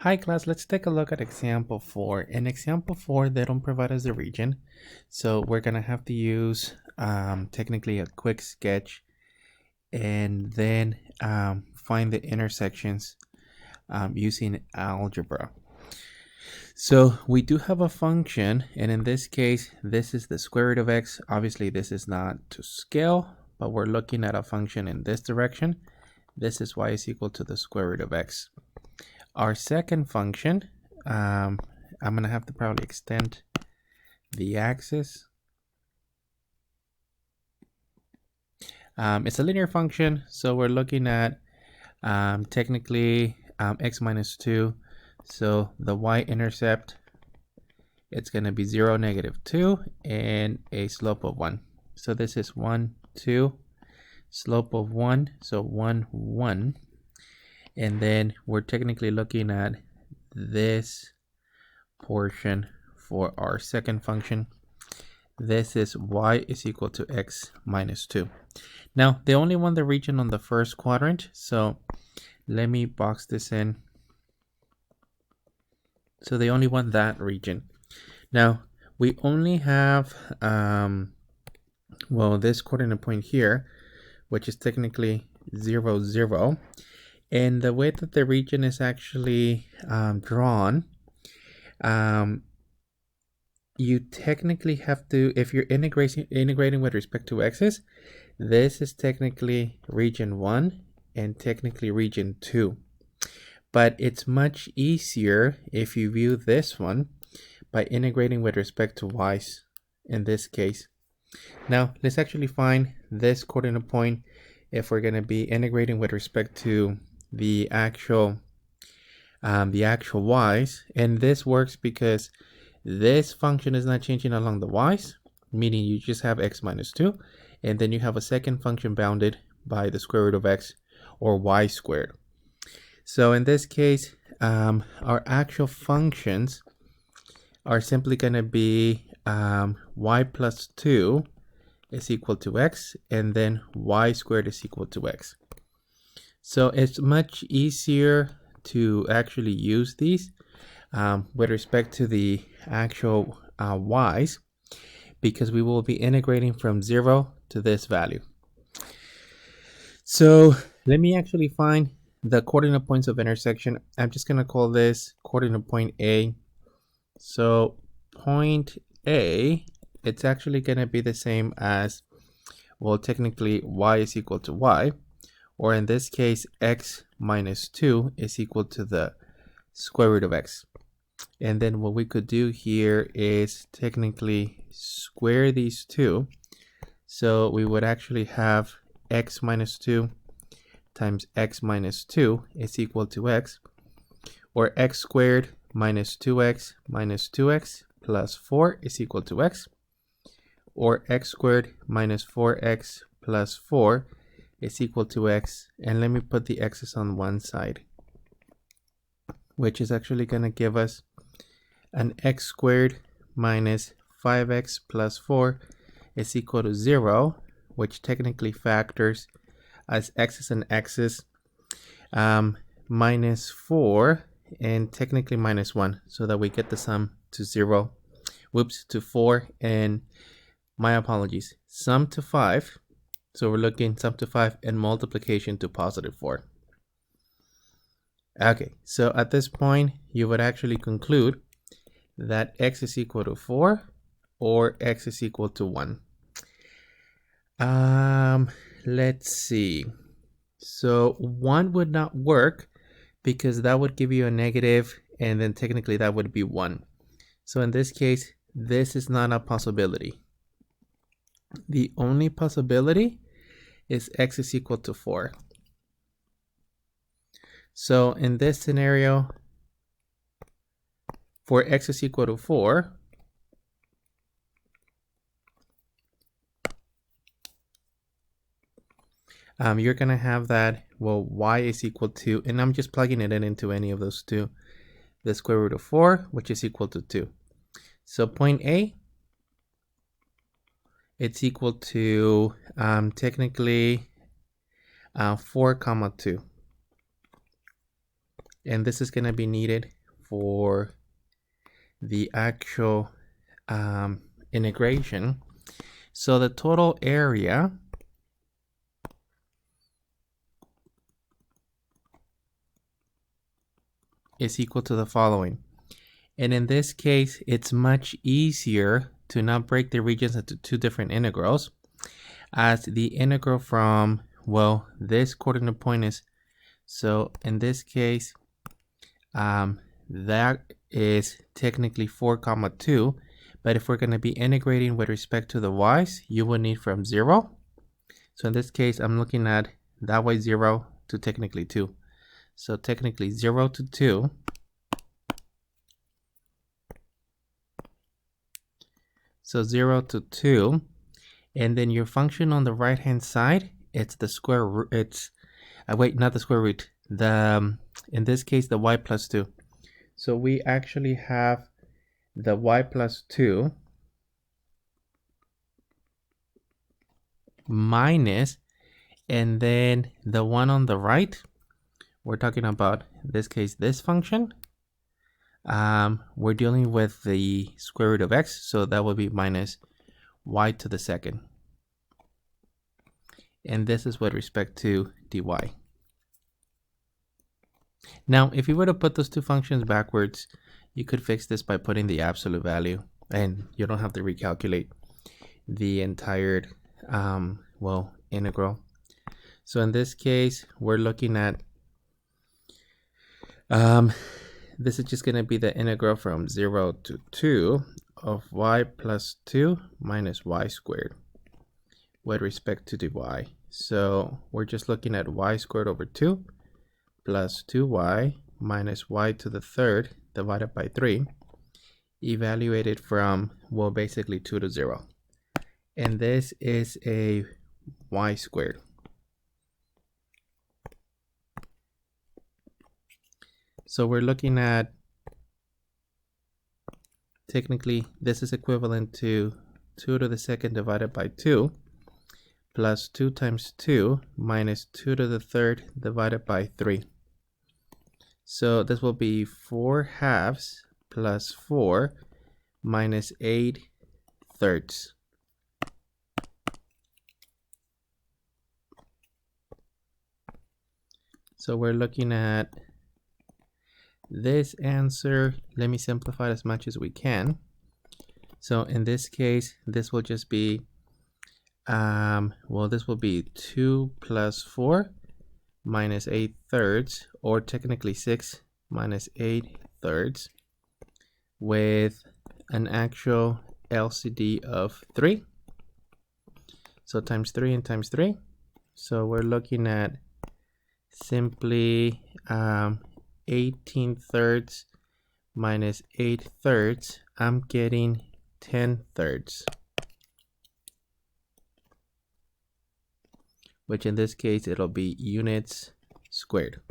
Hi class, let's take a look at example 4. In example 4, they don't provide us a region. So we're going to have to use technically a quick sketch and then find the intersections using algebra. So we do have a function, and in this case, this is the square root of x. Obviously, this is not to scale, but we're looking at a function in this direction. This is y is equal to the square root of x. Our second function, I'm going to have to probably extend the axis. It's a linear function, so we're looking at technically x minus 2. So the y-intercept, it's going to be 0, negative 2, and a slope of 1. So this is 1, 2, slope of 1, so 1, 1. And then we're technically looking at this portion for our second function. This is y is equal to x minus 2. Now, they only want the region on the first quadrant, so let me box this in. So they only want that region. Now, we only have, this coordinate point here, which is technically 0, 0. And the way that the region is actually drawn, you technically have to, if you're integrating with respect to x's, this is technically region 1 and technically region 2. But it's much easier if you view this one by integrating with respect to y's in this case. Now, let's actually find this coordinate point if we're going to be integrating with respect to the actual y's. And this works because this function is not changing along the y's, meaning you just have x minus 2, and then you have a second function bounded by the square root of x, or y squared. So in this case, our actual functions are simply going to be y plus 2 is equal to x, and then y squared is equal to x. So it's much easier to actually use these with respect to the actual y's, because we will be integrating from 0 to this value. So let me actually find the coordinate points of intersection. I'm just going to call this coordinate point A. So point A, it's actually going to be the same as, well, technically y is equal to y, or in this case, x minus 2 is equal to the square root of x. And then what we could do here is technically square these two. So we would actually have x minus 2 times x minus 2 is equal to x, or x squared minus 2x plus 4 is equal to x, or x squared minus 4x plus 4 is equal to x. And let me put the x's on one side, which is actually going to give us an x squared minus 5x plus 4 is equal to 0, which technically factors as x's and x's, minus 4 and technically minus 1, so that we get the sum to 0. Whoops, to 4, and my apologies, sum to 5. So we're looking sum to 5 and multiplication to positive 4. Okay, so at this point, you would actually conclude that x is equal to 4 or x is equal to 1. Let's see. So 1 would not work because that would give you a negative, and then technically that would be 1. So in this case, this is not a possibility. The only possibility is x is equal to 4. So in this scenario, for x is equal to 4, you're going to have that, well, y is equal to, and I'm just plugging it in into any of those two, the square root of 4, which is equal to 2. So point A, it's equal to technically 4 comma 2. and this is going to be needed for the actual integration. So the total area is equal to the following. And in this case, it's much easier to not break the regions into two different integrals, as the integral from, well, this coordinate point is, so in this case, that is technically 4, 2, but if we're going to be integrating with respect to the y's, you will need from 0. So in this case, I'm looking at that way 0 to technically 2. So technically 0 to 2. So 0 to 2. And then your function on the right hand side, it's the square root. It's, wait, not the square root. In this case, the y plus 2. So we actually have the y plus 2 minus, and then the one on the right, we're talking about, in this case, this function. We're dealing with the square root of x, so that would be minus y to the second. And this is with respect to dy. Now, if you were to put those two functions backwards, you could fix this by putting the absolute value, and you don't have to recalculate the entire, well, integral. So in this case, we're looking at, this is just going to be the integral from 0 to 2 of y plus 2 minus y squared with respect to dy. So we're just looking at y squared over 2 plus 2y minus y to the third divided by 3, evaluated from, well, basically 2 to 0. And this is a y squared. So we're looking at, technically, this is equivalent to 2 to the second divided by 2 plus 2 times 2 minus 2 to the third divided by 3. So this will be 4 halves plus 4 minus 8 thirds. So we're looking at this answer. Let me simplify it as much as we can. So in this case, this will just be, well, this will be 2 plus 4 minus 8 thirds, or technically 6 minus 8 thirds, with an actual LCD of 3. So times 3 and times 3. So we're looking at simply 18 thirds minus 8 thirds. I'm getting 10 thirds, which in this case, it'll be units squared.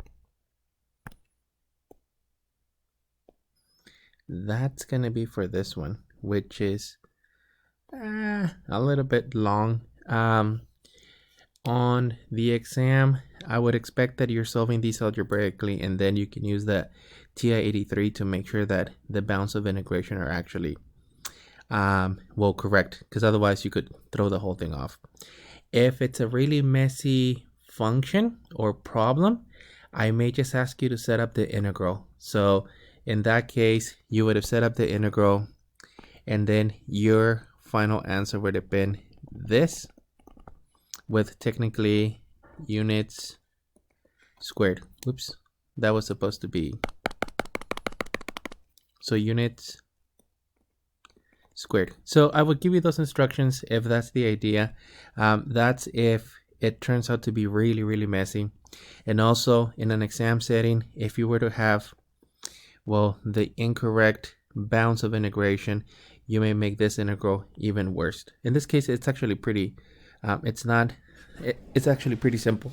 That's going to be for this one, which is a little bit long. On the exam, I would expect that you're solving these algebraically, and then you can use the TI-83 to make sure that the bounds of integration are actually, well, correct, because otherwise you could throw the whole thing off. If it's a really messy function or problem, I may just ask you to set up the integral. So in that case, you would have set up the integral, and then your final answer would have been this, with technically units squared. Oops, that was supposed to be, so units squared. So I would give you those instructions if that's the idea. That's if it turns out to be really, really messy. And also in an exam setting, if you were to have, well, the incorrect bounds of integration, you may make this integral even worse. In this case, it's actually pretty, it's actually pretty simple.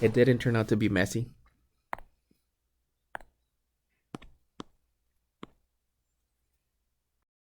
It didn't turn out to be messy.